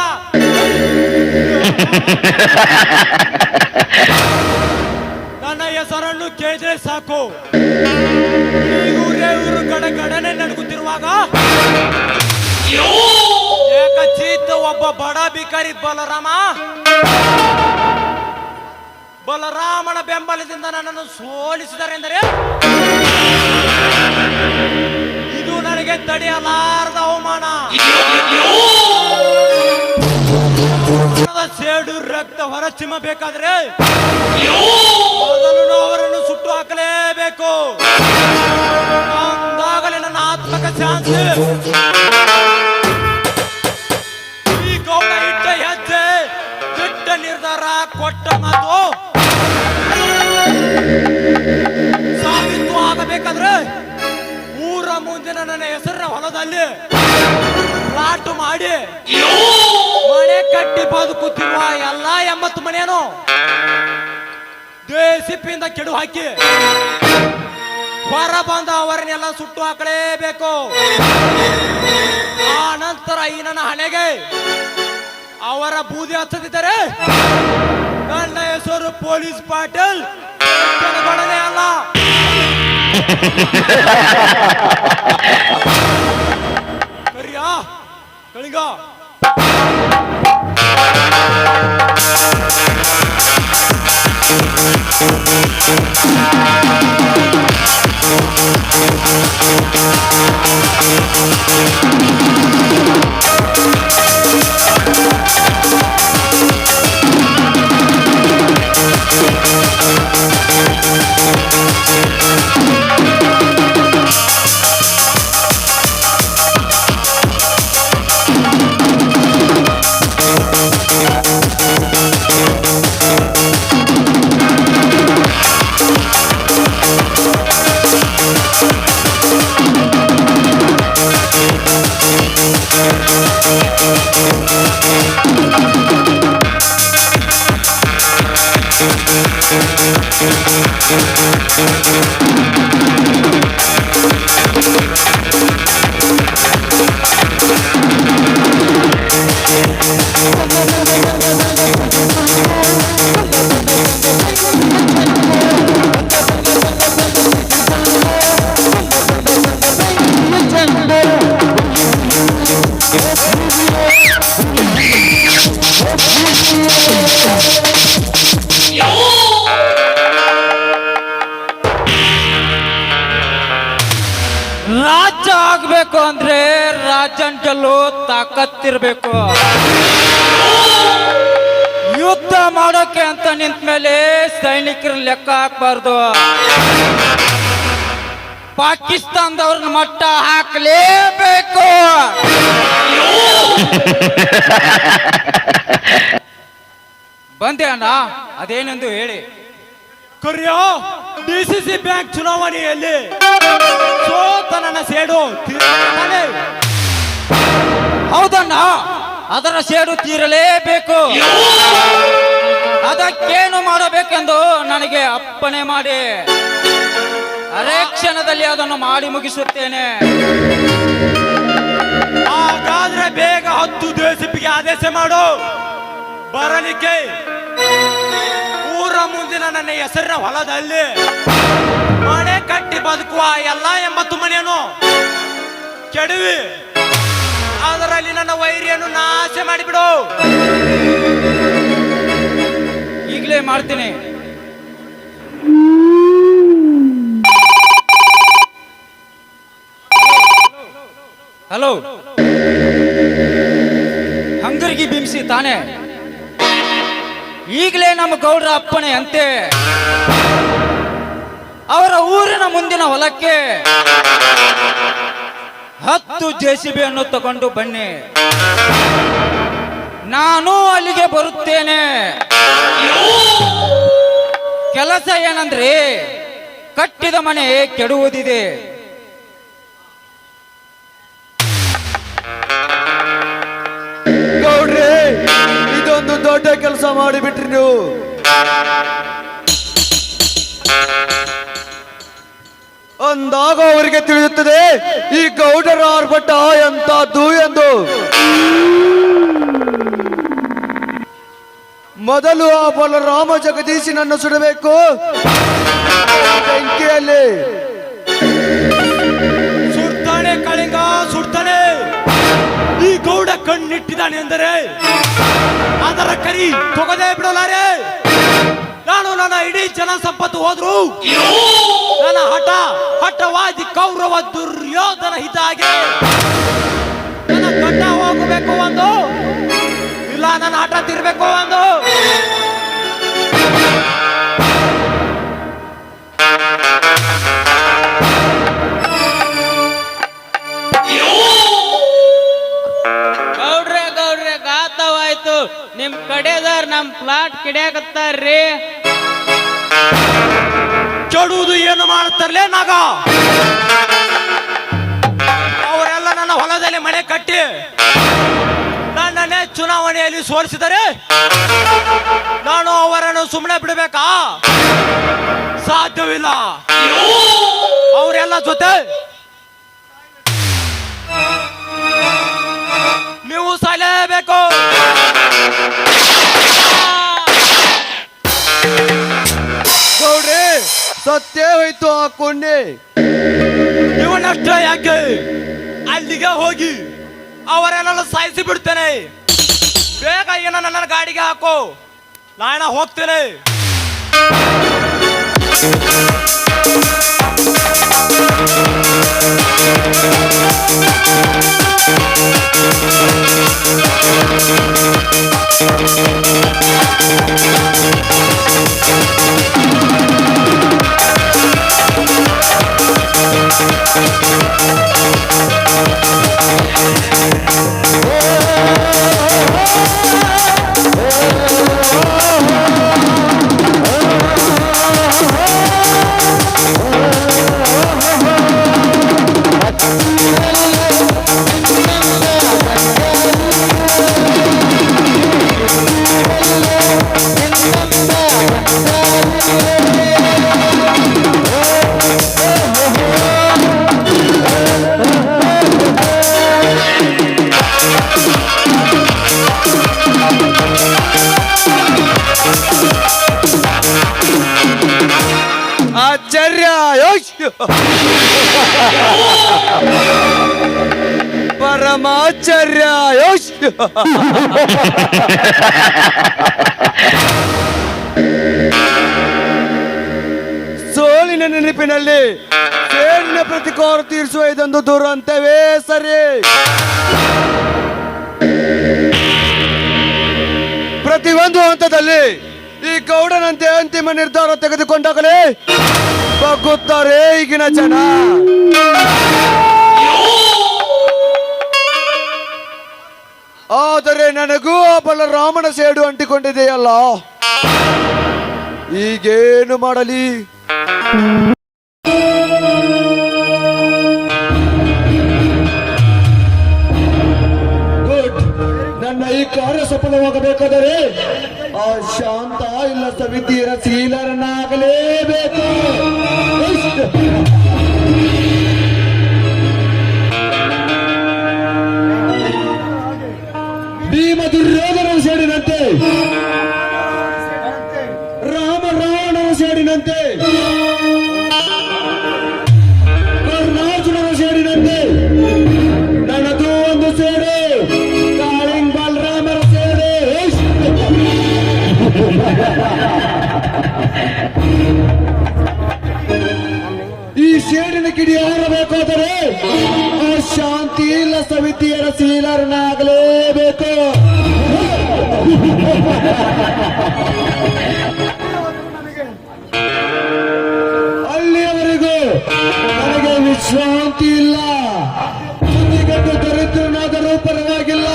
ನನ್ನ ಹೆಸರನ್ನು ಕೇಳಿದ್ರೆ ಸಾಕು, ಊರು ಗಡಗಡನೆ ನಡುಗುತ್ತಿರುವಾಗ ಏಕಚೀತ ಒಬ್ಬ ಬಡ ಬಿಕಾರಿ ಬಲರಾಮನ ಬೆಂಬಲದಿಂದ ನನ್ನನ್ನು ಸೋಲಿಸಿದರೆಂದರೆ ಇದು ನನಗೆ ತಡೆಯಲಾರದ ಅವಮಾನ. ಸೇಡು ರಕ್ತ ಹೊರಚಿಮ್ಮಬೇಕಾದ್ರೆ ಮೊದಲು ಅವರನ್ನು ಸುಟ್ಟು ಹಾಕಲೇಬೇಕು. ಅಂದಾಗಲೇ ನನ್ನ ಆತ್ಮಕ ಶಾಂತಿ. ಈ ಗೌಡ ಇಟ್ಟ ಹೆಜ್ಜೆ, ದಿಟ್ಟ ನಿರ್ಧಾರ, ಕೊಟ್ಟ ಮಾತು ಸಾಬೀತು ಆಗಬೇಕಾದ್ರೆ ಊರ ಮುಂದಿನ ನನ್ನ ಹೆಸರಿನ ಹೊಲದಲ್ಲಿ ಪ್ಲಾಟ್ ಮಾಡಿ ಮನೆ ಕಟ್ಟಿ ಬದುಕುತ್ತಿರುವ ಎಲ್ಲ 80 ಮನೆಯನ್ನು ದೇಸಿಪಿಯಿಂದ ಕೆಡು ಹಾಕಿ ಹೊರ ಬಂದ ಅವರನ್ನೆಲ್ಲ ಸುಟ್ಟು ಹಾಕಲೇಬೇಕು. ಆ ನಂತರ ಈ ನನ್ನ ಹಣೆಗೆ ಅವರ ಬೂದಿ ಹಚ್ಚದಿದ್ದರೆ ನನ್ನ ಹೆಸರು ಪೊಲೀಸ್ ಪಾಟೀಲ್ ಕನಗೌಡನೇ ಅಲ್ಲ. ಕರಿಯಾ ಕಳಿಗ ರಾಜ್ಯ ಆಗ್ಬೇಕು ಅಂದ್ರೆ ರಾಜನ್ ಗೆಲ್ಲೋ ತಾಕತ್ತಿರ್ಬೇಕು. ಯುದ್ಧ ಮಾಡೋಕೆ ಅಂತ ನಿಂತ ಮೇಲೆ ಸೈನಿಕರ ಲೆಕ್ಕ ಹಾಕ್ಬಾರ್ದು. ಪಾಕಿಸ್ತಾನದವ್ರನ್ನ ಮಟ್ಟ ಹಾಕಲೇಬೇಕು. ಬಂದೆ ಅಣ್ಣ, ಅದೇನೆಂದು ಹೇಳಿ. ಕರಿಯ DCC ಬ್ಯಾಂಕ್ ಚುನಾವಣೆಯಲ್ಲಿ ಸೋತ ನನ್ನ ಸೇಡು ತೀರತಾನೆ. ಹೌದಣ್ಣ, ಅದರ ಸೇಡು ತೀರಲೇಬೇಕು. ಅದಕ್ಕೇನು ಮಾಡಬೇಕೆಂದು ನನಗೆ ಅಪ್ಪಣೆ ಮಾಡಿ ಅರೆ ಕ್ಷಣದಲ್ಲಿ ಅದನ್ನು ಮಾಡಿ ಮುಗಿಸುತ್ತೇನೆ. ಹಾಗಾದ್ರೆ ಬೇಗ 10 DCPಗೆ ಆದೇಶ ಮಾಡು. ಬರಲಿಕ್ಕೆ ಊರ ಮುಂದಿನ ನನ್ನ ಹೆಸರಿನ ಹೊಲದಲ್ಲಿ ಮನೆ ಕಟ್ಟಿ ಬದುಕುವ ಎಲ್ಲ 80 ಮನೆಯನ್ನು ಕೆಡವಿ ಅದರಲ್ಲಿ ನನ್ನ ವೈರಿಯನ್ನು ನಾಶ ಮಾಡಿಬಿಡು. ಈಗಲೇ ಮಾಡ್ತೀನಿ. ಹಲೋ, ಹಂಗರ್ಗಿ ಬಿಂಬಿಸಿ ತಾನೆ? ಈಗಲೇ ನಮ್ಮ ಗೌಡ್ರ ಅಪ್ಪಣೆ ಅಂತೆ ಅವರ ಊರಿನ ಮುಂದಿನ ಹೊಲಕ್ಕೆ 10 JCB ತಗೊಂಡು ಬನ್ನಿ. ನಾನು ಅಲ್ಲಿಗೆ ಬರುತ್ತೇನೆ. ಕೆಲಸ ಏನಂದ್ರೆ ಕಟ್ಟಿದ ಮನೆ ಕೆಡುವುದಿದೆ. ಗೌಡ್ರೆ, ಇದೊಂದು ದೊಡ್ಡ ಕೆಲಸ ಮಾಡಿಬಿಟ್ರಿ ನೀವು. ಅಂದಾಗ ಅವರಿಗೆ ತಿಳಿಯುತ್ತದೆ ಈ ಗೌಡರ ಆರ್ಭಟ ಎಂತದ್ದು ಎಂದು. ಮೊದಲು ಆ ಬಲರಾಮ ಜಗದೀಶನನ್ನು ಸುಡಬೇಕು ಬೆಂಕಿಯಲ್ಲಿ. ಸುಡ್ತಾನೆ ಕಳಿಂಗ, ಸುಡ್ತಾನೆ. ಈ ಗೌಡ ಕಣ್ಣಿಟ್ಟಿದ್ದಾನೆ ಎಂದರೆ ಅದರ ಕರಿ ತೊಗದೇ ಬಿಡಲಾರೆ. ನಾನು ನನ್ನ ಇಡೀ ಜನ ಸಂಪತ್ತು ಹೋದ್ರು ನನ್ನ ಹಠವಾದಿ ಕೌರವ ದುರ್ಯೋಧನ ಹಿತಾಗೆ ನನ್ನ ಗಡ್ಡ ಹೋಗಬೇಕು ಒಂದು, ಇಲ್ಲ ನನ್ನ ಹಠ ತಿರ್ಬೇಕು ಒಂದು. ಗೌಡ್ರೆ ಗಾತವಾಯ್ತು. ನಿಮ್ ಕಡೆದಾರ್ ನಮ್ ಪ್ಲಾಟ್ ಕಿಡ್ಯಾಕತ್ತಾರ್ರಿ. ಕೆಡುವುದು ಏನು ಮಾಡುತ್ತಾರಲೇ ನಾಗ? ಅವರೆಲ್ಲ ನನ್ನ ಹೊಲದಲ್ಲಿ ಮನೆ ಕಟ್ಟಿ ನನ್ನನ್ನೇ ಚುನಾವಣೆಯಲ್ಲಿ ಸೋಲಿಸಿದರೆ ನಾನು ಅವರನ್ನು ಸುಮ್ಮನೆ ಬಿಡಬೇಕಾ? ಸಾಧ್ಯವಿಲ್ಲ. ಅವರೆಲ್ಲ ಜೊತೆ ನೀವು ಸಾಯಲೇಬೇಕು. ಗೌಡ್ರೆ, ಸತ್ಯ ಹೋಯ್ತು ಆ ಕೊಂಡೆ. ಇವನಷ್ಟ ಯಾಕೆ? ಅಲ್ಲಿಗೆ ಹೋಗಿ ಅವರೆಲ್ಲ ಸಾಯಿಸಿ ಬಿಡ್ತೇನೆ. ಬೇಗ ಏನೋ ನನ್ನ ಗಾಡಿಗೆ ಹಾಕೋ, ನಾನು ಹೋಗ್ತೇನೆ. ಆಚಾರ್ಯ ಯೋಶ್ ಪರಮಾಚಾರ್ಯ ಯೋಶ್. ಸೋಲಿನ ನೆನಪಿನಲ್ಲಿ ಸೇಡಿನ ಪ್ರತಿಕಾರ ತೀರಿಸುವ ಇದೊಂದು ದುರಂತವೇ ಸರಿ. ಪ್ರತಿಯೊಂದು ಹಂತದಲ್ಲಿ ಈ ಗೌಡನಂತೆ ಅಂತಿಮ ನಿರ್ಧಾರ ತೆಗೆದುಕೊಂಡಾಗಲೇ ಬಗ್ಗುತ್ತಾರೆ ಈಗಿನ ಜನ. ಆದರೆ ನನಗೂ ಆ ಬಲರಾಮನ ಸೇಡು ಅಂಟಿಕೊಂಡಿದೆಯಲ್ಲ, ಈಗೇನು ಮಾಡಲಿ? ಗುಡ್. ನನ್ನ ಈ ಕಾರ್ಯ ಸಫಲವಾಗಬೇಕಾದರೆ ಆ ಶಾಂತ ಇಲ್ಲ ಸವಿತಿಯರ ಶೀಲರನ್ನಾಗಲೇಬೇಕು. ಭೀಮ ದುರ್ಯೋಧನ ಸೇಡಿನಂತೆ, ರಾಮ ರಾವಣ ಸೇಡಿನಂತೆ, ಕರ್ಣಾರ್ಜುನನ ಸೇಡಿನಂತೆ ನನ್ನದು ಒಂದು ಸೇಡು, ಕಾಳಿಂಗ್ ಬಲರಾಮರ ಸೇಡು. ಈ ಸೇಡಿನ ಕಿಡಿ ಹಾರಬೇಕಾದರೆ ಆ ಶಾಂತಿ ಇಲ್ಲ ಸವಿತಿಯರ ಶೀಲರನ್ನಾಗಲೇಬೇಕು. ಅಲ್ಲಿಯವರೆಗೂ ನನಗೆ ವಿಶ್ರಾಂತಿ ಇಲ್ಲ. ಬುದ್ಧಿಗೆಟ್ಟು ದರಿದ್ರನಾದರೂ ಪರವಾಗಿಲ್ಲ,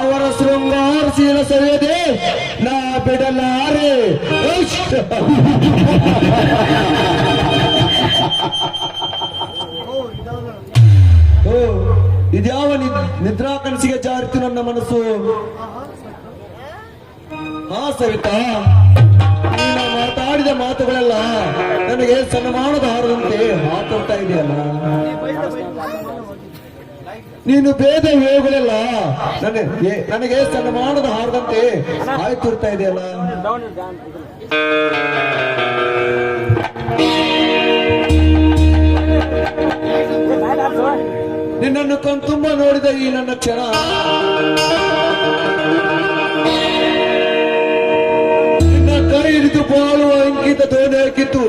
ಅವರ ಶೃಂಗಾರಶೀಲ ಸವಿಯದೆ ನಾ ಬಿಡಲಾರೆ. ಓ, ಇದ್ಯಾವ ನಿದ್ರಾ ಕನಸಿಗೆ ಜಾರಿತು ನನ್ನ ಮನಸ್ಸು. ಹಾ ಸವಿತಾ, ನೀನು ಮಾತಾಡಿದ ಮಾತುಗಳೆಲ್ಲ ನನಗೆ ಸನ್ಮಾನದ ಹಾರದಂತೆ ಹಾಕೊಳ್ತಾ ಇದೆಯಲ್ಲ. ನೀನು ಭೇದ ವಿವೇಗಗಳೆಲ್ಲ ನನಗೆ ಸನ್ಮಾನದ ಹಾರದಂತೆ ಆಯ್ತಿರ್ತಾ ಇದೆಯಲ್ಲ. ನಿನ್ನನ್ನು ಕಣ್ತುಂಬ ನೋಡಿದ ಈ ನನ್ನ ಕ್ಷಣ ನಿನ್ನ ಕೈ ಹಿಡಿದು ಬಾಳುವ ಅಂಕಿತ ದೋಣಿ ಹಾಕಿತ್ತು.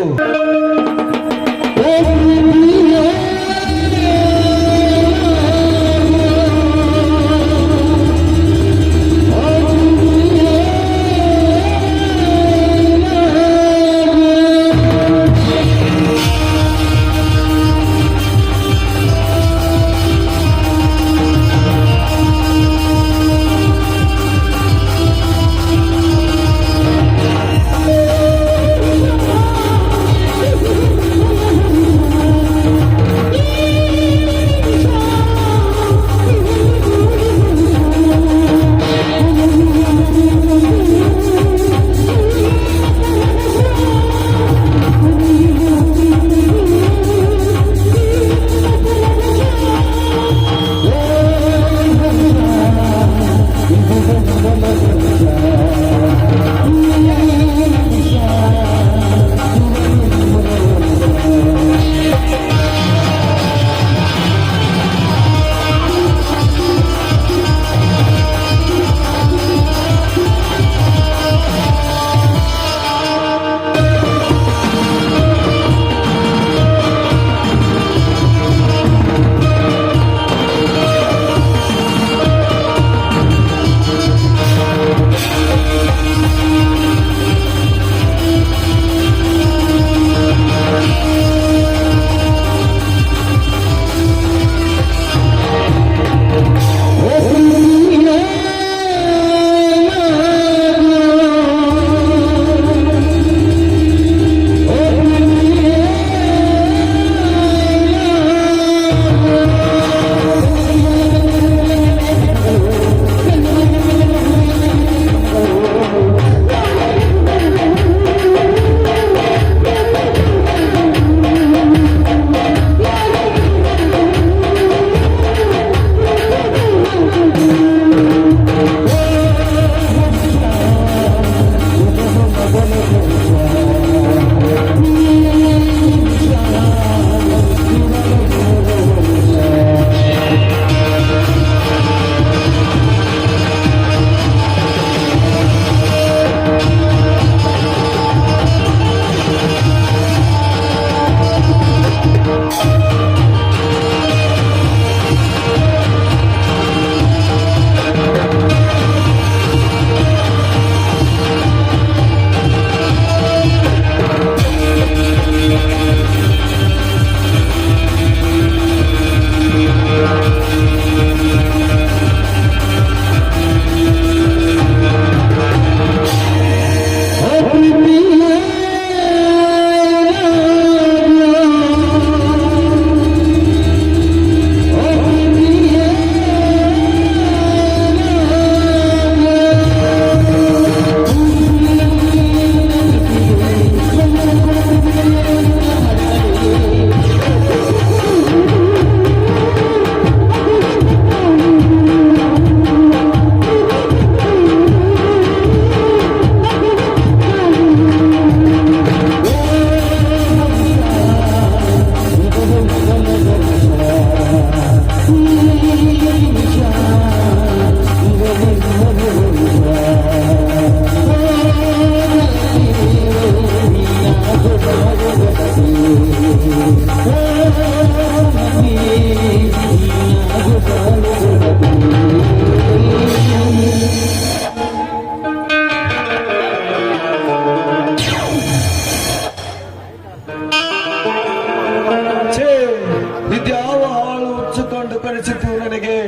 ಇದ್ಯಾವ ಹಾಳು ಹುಚ್ಚಿಕೊಂಡು ಕಳಿಸಿತು ನನಗೆ.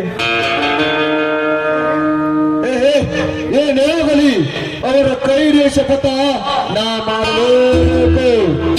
ಏನಾಗಲಿ ಅವರ ಕೈಗೆ ಶಪಥ ನಾ ಮಾಡಲೇಬೇಕು.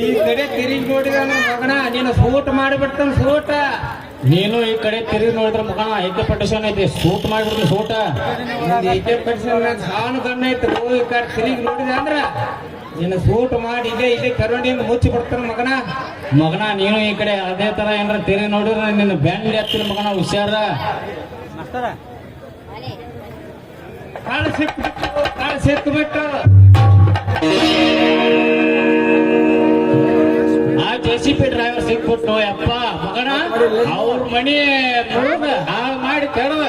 ಈ ಕಡೆ ತಿರುಗಿ ನೋಡಿದ ಮಗನ ನೀನು ಸೂಟ್ ಮಾಡಿಬಿಡ್ತಾನ ಸೂಟ. ನೀನು ಈ ಕಡೆ ತಿರುಗಿ ನೋಡಿದ್ರೆ ಮಗನ ಏಕೆ ಪಟ್ಟಿಷನ್ ಐತಿ, ಸೂಟ್ ಮಾಡಿಬಿಡ್ತೀನಿ ಸೂಟ. ಏಕೆ ಪರ್ಸನ್ ಸಾನು ಗಣ್ಣ ಐತೆ. ಈ ಕಡೆ ತಿರುಗಿ ನೋಡಿದ ಅಂದ್ರ ನೀನು ಸೂಟ್ ಮಾಡಿ ಇದೇ ಕರುಣಿಯಿಂದ ಮುಚ್ಚಿ ಬಿಡ್ತಾನ ಮಗನ. ಮಗನ ನೀನು ಈ ಕಡೆ ಅದೇ ತರ ಏನಾರ ತಿರುಗಿ ನೋಡಿದ್ರೆ ನಿನ್ನ ಬ್ಯಾಂಡ್ ಎತ್ತಿನ ಮಗನ ಹುಷಾರ. ಕಾಳು ಸಿಕ್ಬಿಟ್ಟು ಆ JCB ಡ್ರೈವರ್ ಸಿಕ್ಬಿಟ್ಟು ಯಪ್ಪ ಮಗನ ಅವ್ರ ಮನಿ ಹಾಳು ಮಾಡಿ ತೆರವ